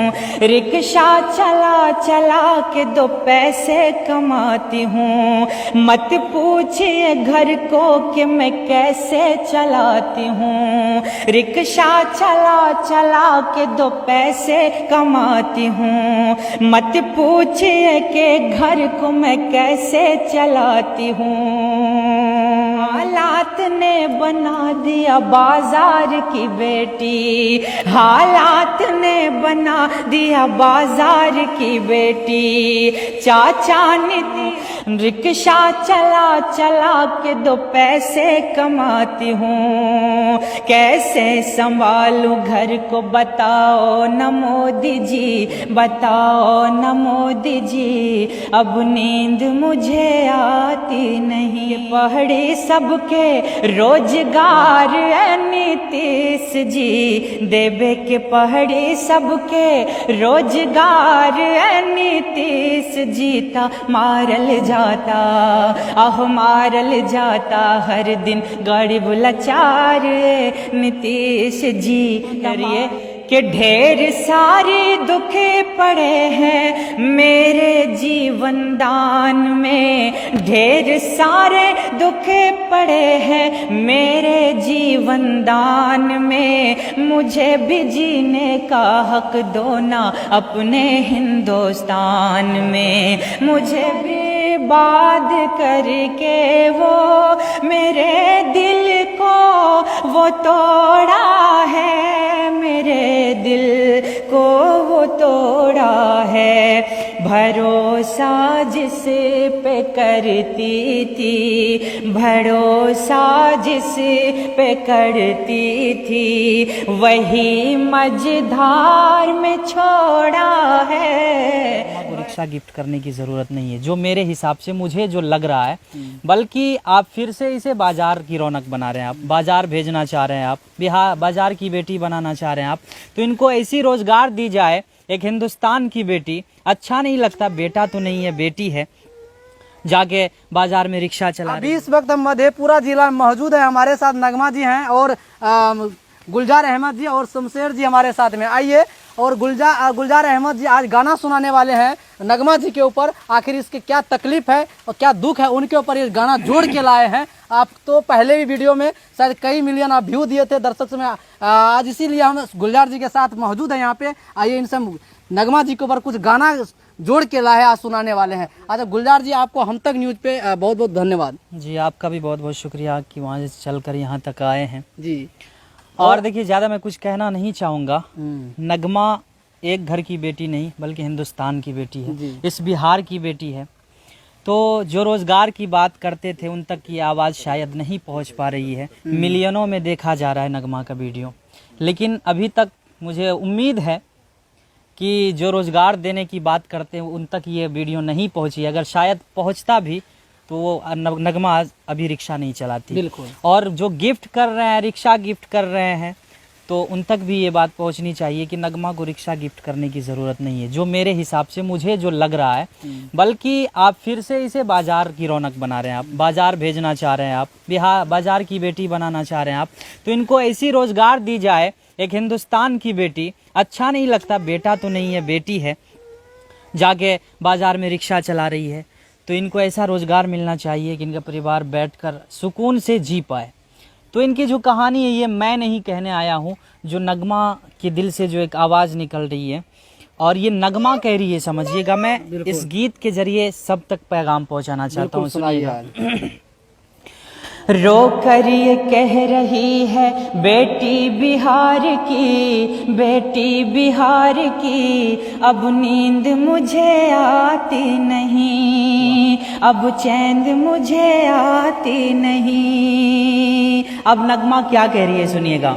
हूँ, रिक्शा चला चला के 2 पैसे कमाती हूँ। मत पूछिए घर को कि मैं कैसे चलाती हूँ, रिक्शा चला चला के 2 पैसे कमाती हूँ। मत पूछिए कि घर को मैं कैसे चलाती हूँ। हालात ने बना दिया बाजार की बेटी, हालात ने बना दिया बाजार की बेटी। चाचा नीति रिक्शा चला चला के 2 पैसे कमाती हूँ, कैसे संभालूं घर को बताओ न मोदी जी, बताओ न मोदी जी। अब नींद मुझे आती नहीं, पहाड़ी सबके रोजगार नीतीश जी, देवे के पहाड़ी सबके रोजगार नीतीश जीता मारल जाता, आह मारल जाता हर दिन गरीब लाचार नीतीश जी। करिए कि ढेर सारे दुख पड़े हैं मेरे जीवन दान में, ढेर सारे दुख पड़े हैं मेरे जीवन दान में। मुझे भी जीने का हक दो ना अपने हिंदुस्तान में, मुझे भी बात करके वो मेरे दिल को वो तोड़ा है, मेरे दिल को वो तोड़ा है। भरोसा जिस पे करती थी, भरोसा जिस पे करती थी, वही मझधार में छोड़ा है। रिक्शा गिफ्ट करने की ज़रूरत नहीं है, जो मेरे हिसाब से मुझे जो लग रहा है, बल्कि आप फिर से इसे बाजार की रौनक बना रहे हैं, आप बाजार भेजना चाह रहे हैं, आप बिहार बाजार की बेटी बनाना चाह रहे हैं आप। तो इनको ऐसी रोजगार दी जाए, एक हिंदुस्तान की बेटी। अच्छा नहीं लगता, बेटा तो नहीं है बेटी है, जाके बाजार में रिक्शा चला अभी इस वक्त हम मधेपुरा जिला में मौजूद है, हमारे साथ नगमा जी हैं और गुलजार अहमद जी और शमशेर जी हमारे साथ में। आइए, और गुलजार अहमद जी आज गाना सुनाने वाले हैं नगमा जी के ऊपर। आखिर इसके क्या तकलीफ है और क्या दुख है, उनके ऊपर ये गाना जोड़ के लाए हैं। आप तो पहले भी वीडियो में शायद कई मिलियन आप व्यू दिए थे दर्शक में, आज इसीलिए हम गुलजार जी के साथ मौजूद हैं यहाँ पे। आइए, इनसे नगमा जी के ऊपर कुछ गाना जोड़ के लाए आज सुनाने वाले हैं। अच्छा गुलजार जी, आपको हम तक न्यूज पे बहुत बहुत धन्यवाद जी। आपका भी बहुत बहुत शुक्रिया कि वहाँ से चलकर यहाँ तक आए हैं जी। और देखिए, ज़्यादा मैं कुछ कहना नहीं चाहूँगा। नगमा एक घर की बेटी नहीं बल्कि हिंदुस्तान की बेटी है, इस बिहार की बेटी है। तो जो रोज़गार की बात करते थे उन तक की आवाज़ शायद नहीं पहुंच पा रही है। मिलियनों में देखा जा रहा है नगमा का वीडियो, लेकिन अभी तक मुझे उम्मीद है कि जो रोज़गार देने की बात करते हैं उन तक ये वीडियो नहीं पहुंची। अगर शायद पहुंचता भी तो वो नगमा अभी रिक्शा नहीं चलाती। बिल्कुल। और जो गिफ्ट कर रहे हैं, रिक्शा गिफ्ट कर रहे हैं, तो उन तक भी ये बात पहुंचनी चाहिए कि नगमा को रिक्शा गिफ्ट करने की ज़रूरत नहीं है, जो मेरे हिसाब से मुझे जो लग रहा है। बल्कि आप फिर से इसे बाजार की रौनक बना रहे हैं, आप बाजार भेजना चाह रहे हैं, आप बिहार बाजार की बेटी बनाना चाह रहे हैं आप। तो इनको ऐसी रोज़गार दी जाए, एक हिंदुस्तान की बेटी। अच्छा नहीं लगता, बेटा तो नहीं है बेटी है, जाके बाजार में रिक्शा चला रही है। तो इनको ऐसा रोज़गार मिलना चाहिए कि इनका परिवार बैठकर सुकून से जी पाए। तो इनकी जो कहानी है ये मैं नहीं कहने आया हूँ, जो नगमा के दिल से जो एक आवाज़ निकल रही है और ये नगमा कह रही है, समझिएगा। मैं इस गीत के जरिए सब तक पैगाम पहुँचाना चाहता हूँ, सुनिएगा। रो कर ये कह रही है बेटी बिहार की, बेटी बिहार की, अब नींद मुझे आती नहीं, अब चैन मुझे आती नहीं। अब नगमा क्या कह रही है सुनिएगा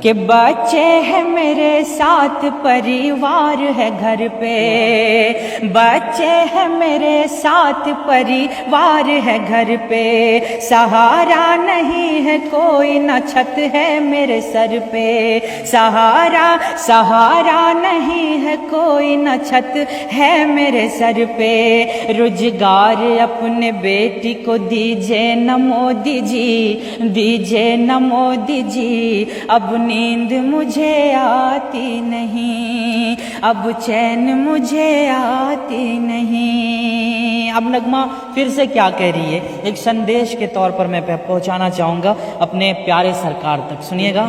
कि बच्चे हैं मेरे साथ, परिवार है घर पे, बच्चे हैं मेरे साथ, परिवार है घर पे, सहारा नहीं है कोई, न छत है मेरे सर पे, सहारा सहारा नहीं है कोई, न छत है मेरे सर पे। रोजगार अपने बेटी को दीजिए न मोदी जी, दीजिए न मोदी जी, अब नींद मुझे आती नहीं, अब चैन मुझे आती नहीं। अब नगमा फिर से क्या कह रही है, एक संदेश के तौर पर मैं पहुंचाना चाहूंगा अपने प्यारे सरकार तक, सुनिएगा।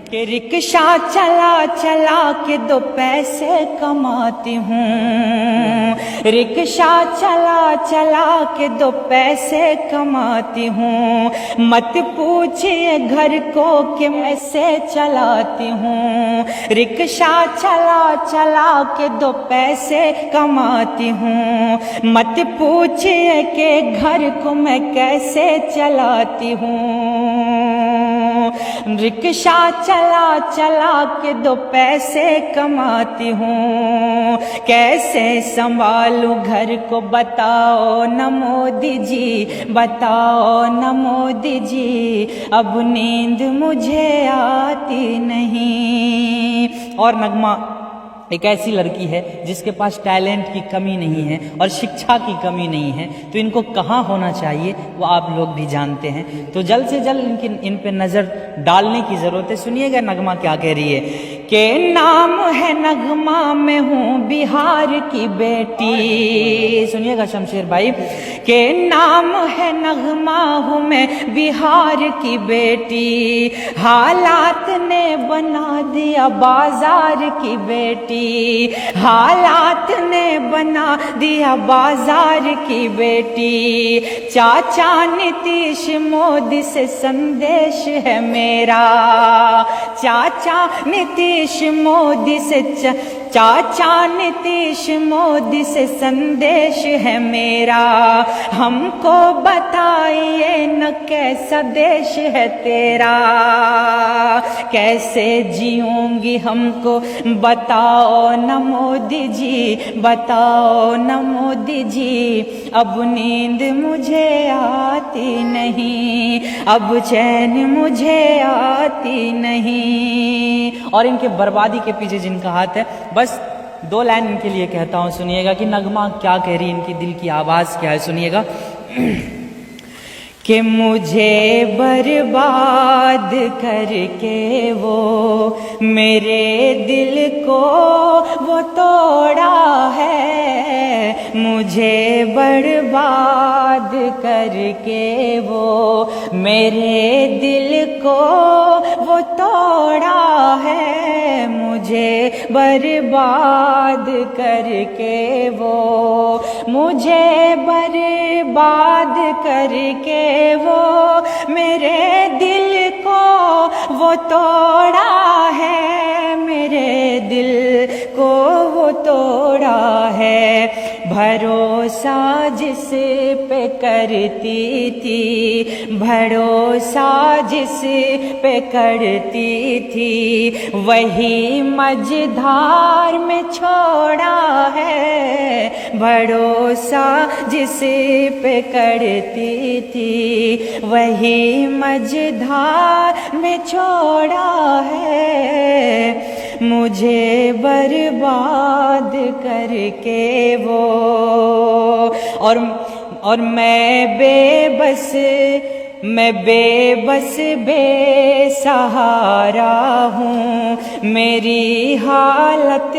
कि रिक्शा चला चला के 2 पैसे कमाती हूँ, रिक्शा चला चला के 2 पैसे कमाती हूँ। मत पूछिए घर को कि मैं से चलाती हूँ, रिक्शा चला चला के 2 पैसे कमाती हूँ। मत पूछिए कि घर को मैं कैसे चलाती हूँ। रिक्शा चला चला के 2 पैसे कमाती हूँ, कैसे संभालूं घर को बताओ न मोदी जी, बताओ न मोदी जी। अब नींद मुझे आती नहीं। और नगमा एक ऐसी लड़की है जिसके पास टैलेंट की कमी नहीं है और शिक्षा की कमी नहीं है, तो इनको कहाँ होना चाहिए वो आप लोग भी जानते हैं। तो जल्द से जल्द इन पे नज़र डालने की ज़रूरत है। सुनिएगा नगमा क्या कह रही है के नाम है नगमा, मैं हूँ बिहार की बेटी। सुनिएगा शमशेर भाई, के नाम है नगमा, हूँ मैं बिहार की बेटी। हालात ने बना दिया बाजार की बेटी, हालात ने बना दिया बाजार की बेटी। चाचा नीतीश मोदी से संदेश है मेरा, चाचा नीतीश मोदी से चाचा नीतीश मोदी से संदेश है मेरा। हमको बताइए न कैसा देश है तेरा, कैसे जीऊंगी हमको बताओ न मोदी जी, बताओ न मोदी जी। अब नींद मुझे आती नहीं, अब चैन मुझे आती नहीं। और इनके बर्बादी के पीछे जिनका हाथ है, बस 2 लाइन इनके लिए कहता हूँ, सुनिएगा कि नगमा क्या कह रही है, इनकी दिल की आवाज़ क्या है, सुनिएगा। कि मुझे बर्बाद करके वो मेरे दिल को वो तोड़ा है, मुझे बर्बाद करके वो मेरे दिल को वो तोड़ा है, मुझे बर्बाद करके वो, मुझे बर्बाद करके वो मेरे दिल को वो तोड़ा है, मेरे दिल को वो तोड़ा है। भरोसा जिस पे करती थी, भरोसा जिस पे करती थी, वही मझधार में छोड़ा है। भरोसा जिस पे करती थी, वही मझधार में छोड़ा है, मुझे बर्बाद करके वो। और मैं बेबस बेसहारा हूँ, मेरी हालत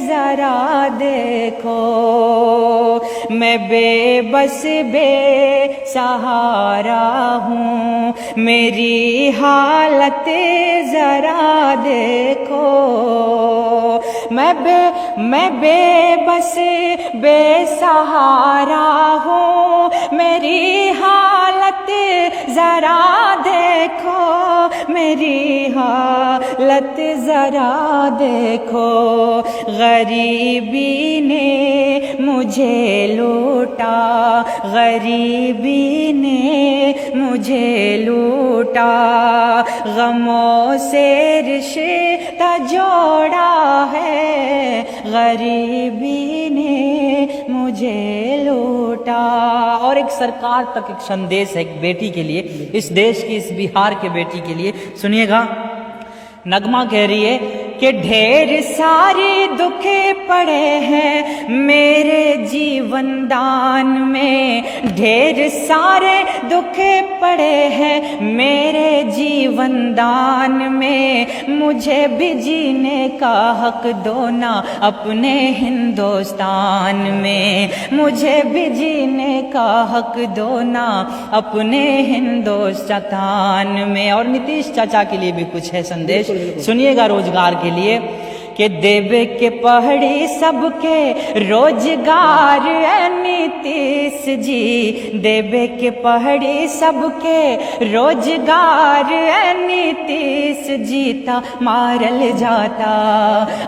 जरा देखो। मैं बेबस बेसहारा हूँ, मेरी हालत जरा देखो। मैं बेबस बेसहारा हूँ, मेरी हालत जरा देखो, मेरी हालत जरा देखो। गरीबी ने मुझे लूटा, गरीबी ने मुझे लूटा, गमों से रिश्ता जोड़ा है, गरीबी ने मुझे लूटा। और एक सरकार तक एक संदेश है, एक बेटी के लिए, इस देश की, इस बिहार के बेटी के लिए, सुनिएगा। नगमा कह रही है कि ढेर सारे दुख पड़े हैं मेरे जीवन दान में, ढेर सारे दुख पड़े हैं मेरे जीवन दान में, मुझे भी जीने का हक दो ना अपने हिंदुस्तान में, मुझे भी जीने का हक दो ना अपने हिंदुस्तान में। और नीतीश चाचा के लिए भी कुछ है संदेश, सुनिएगा रोजगार के लिए कि देवे के पहाड़ी सबके रोजगार है नीतीश जी, देवे के पहाड़ी सबके रोजगार है नीतीश जीता मारल जाता,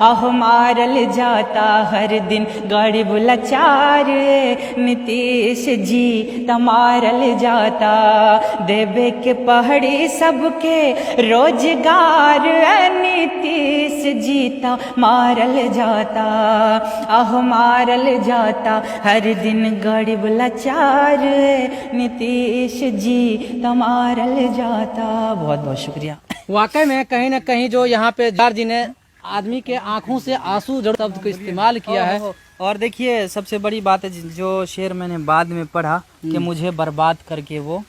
आह मारल जाता हर दिन गरीब लाचार नीतीश जी मारल जाता, देवे के पहाड़ी सबके रोजगार है नीतीश जीता मारल जाता, आह मारल जाता हर दिन गरीब लाचार नीतीश जी मारल जाता। बहुत बहुत शुक्रिया। वाकई में कहीं ना कहीं जो यहाँ पे जार जी ने आदमी के आंखों से आंसू जड़ शब्द को इस्तेमाल किया है। और देखिए सबसे बड़ी बात है जो शेर मैंने बाद में पढ़ा कि मुझे बर्बाद करके वो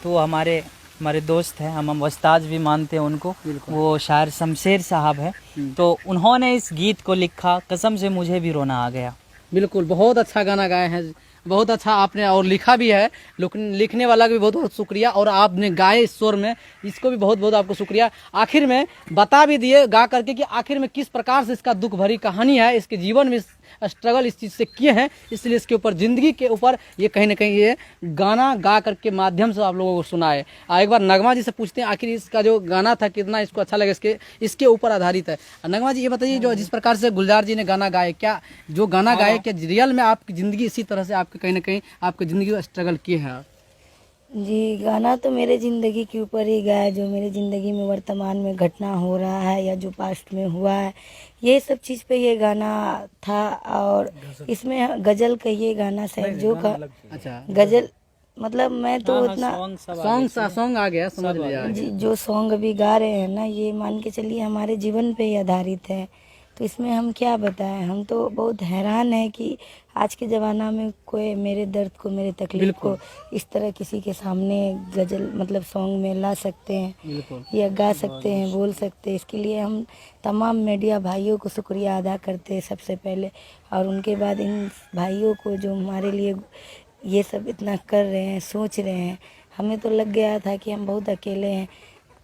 हमारे दोस्त हैं, हम उस्ताद भी मानते हैं उनको, वो शायर शमशेर साहब है, तो उन्होंने इस गीत को लिखा, कसम से मुझे भी रोना आ गया। बिल्कुल, बहुत अच्छा गाना गाए हैं, बहुत अच्छा आपने और लिखा भी है, लिखने वाला भी बहुत बहुत शुक्रिया, और आपने गाए इस स्वर में, इसको भी बहुत बहुत आपको शुक्रिया। आखिर में बता भी दिए गा करके कि आखिर में किस प्रकार से इसका दुख भरी कहानी है, इसके जीवन में स्ट्रगल इस चीज़ से किए हैं, इसलिए इसके ऊपर ज़िंदगी के ऊपर ये कहीं ना कहीं ये गाना गा करके माध्यम से आप लोगों को सुनाए। एक बार नगमा जी से पूछते हैं आखिर इसका जो गाना था कितना इसको अच्छा लगा, इसके ऊपर आधारित है। नगमा जी ये बताइए जो जिस प्रकार से गुलजार जी ने गाना गाए, क्या जो गाना गाए क्या रियल में आपकी ज़िंदगी इसी तरह से आपके कहीं ना कहीं आपकी ज़िंदगी में स्ट्रगल किए हैं? जी, गाना तो मेरे ज़िंदगी के ऊपर ही गाया, जो मेरी ज़िंदगी में वर्तमान में घटना हो रहा है या जो पास्ट में हुआ है, ये सब चीज़ पे ये गाना था। और इसमें गज़ल कहिए गाना शायद जो का अच्छा गज़ल मतलब मैं तो उतना सॉन्ग आ गया, समझ लिया। जी, जो सॉन्ग अभी गा रहे हैं ना, ये मान के चलिए हमारे जीवन पे ही आधारित है, तो इसमें हम क्या बताएं। हम तो बहुत हैरान है कि आज के ज़माना में कोई मेरे दर्द को, मेरे तकलीफ को इस तरह किसी के सामने गज़ल मतलब सॉन्ग में ला सकते हैं या गा सकते हैं, बोल सकते हैं। इसके लिए हम तमाम मीडिया भाइयों को शुक्रिया अदा करते हैं सबसे पहले, और उनके बाद इन भाइयों को जो हमारे लिए ये सब इतना कर रहे हैं, सोच रहे हैं। हमें तो लग गया था कि हम बहुत अकेले हैं,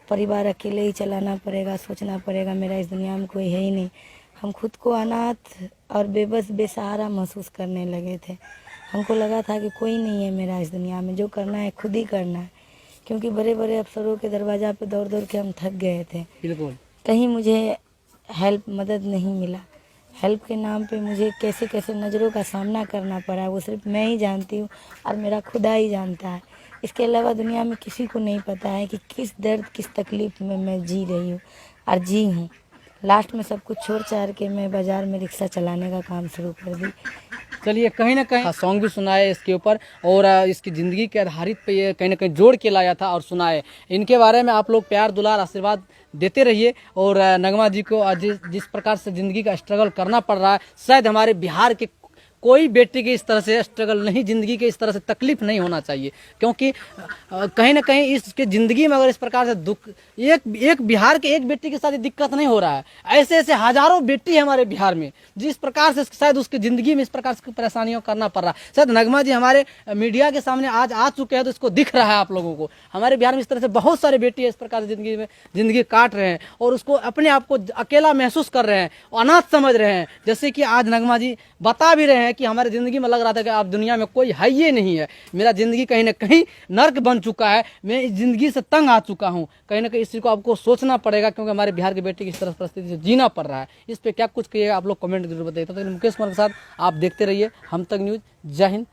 परिवार अकेले ही चलाना पड़ेगा, सोचना पड़ेगा, मेरा इस दुनिया में कोई है ही नहीं। हम खुद को अनाथ और बेबस बेसहारा महसूस करने लगे थे। हमको लगा था कि कोई नहीं है मेरा इस दुनिया में, जो करना है खुद ही करना है, क्योंकि बड़े बड़े अफसरों के दरवाज़ा पे दौड़ दौड़ के हम थक गए थे। बिल्कुल, कहीं मुझे मदद नहीं मिला। हेल्प के नाम पे मुझे कैसे कैसे नज़रों का सामना करना पड़ा, वो सिर्फ मैं ही जानती हूँ और मेरा खुदा ही जानता है। इसके अलावा दुनिया में किसी को नहीं पता है कि किस दर्द, किस तकलीफ़ में मैं जी रही हूँ और जी हूँ। लास्ट में सब कुछ छोड़ छाड़ के मैं बाज़ार में रिक्शा चलाने का काम शुरू कर दी। चलिए कहीं ना कहीं सॉन्ग भी सुनाए इसके ऊपर, और इसकी ज़िंदगी के आधारित पे ये कहीं ना कहीं जोड़ के लाया था और सुनाए। इनके बारे में आप लोग प्यार दुलार आशीर्वाद देते रहिए। और नगमा जी को जिस प्रकार से ज़िंदगी का स्ट्रगल करना पड़ रहा है, शायद हमारे बिहार के कोई बेटी के इस तरह से स्ट्रगल नहीं, ज़िंदगी के इस तरह से तकलीफ नहीं होना चाहिए, क्योंकि कहीं ना कहीं इसके ज़िंदगी में अगर इस प्रकार से दुख, एक बिहार के एक बेटी के साथ ये दिक्कत नहीं हो रहा है, ऐसे ऐसे हजारों बेटी है हमारे बिहार में जिस प्रकार से शायद उसकी ज़िंदगी में इस प्रकार से परेशानियों करना पड़ रहा है। शायद नगमा जी हमारे मीडिया के सामने आज आ चुके हैं तो इसको दिख रहा है आप लोगों को। हमारे बिहार में इस तरह से बहुत सारे बेटी इस प्रकार से ज़िंदगी काट रहे हैं और उसको अपने आप को अकेला महसूस कर रहे हैं, अनाथ समझ रहे हैं। जैसे कि आज नगमा जी बता भी रहे हैं कि हमारे ज़िंदगी में लग रहा था कि आप दुनिया में कोई है ही नहीं है, मेरा ज़िंदगी कहीं ना कहीं नर्क बन चुका है, मैं इस ज़िंदगी से तंग आ चुका हूँ। कहीं ना कहीं इस चीज़ को आपको सोचना पड़ेगा, क्योंकि हमारे बिहार के बेटे की इस तरह परिस्थिति से जीना पड़ रहा है। इस पर क्या कुछ कहिएगा आप लोग कमेंट जरूर बताइए। तो मुकेश कुमार के साथ आप देखते रहिए हम तक न्यूज़। जय हिंद।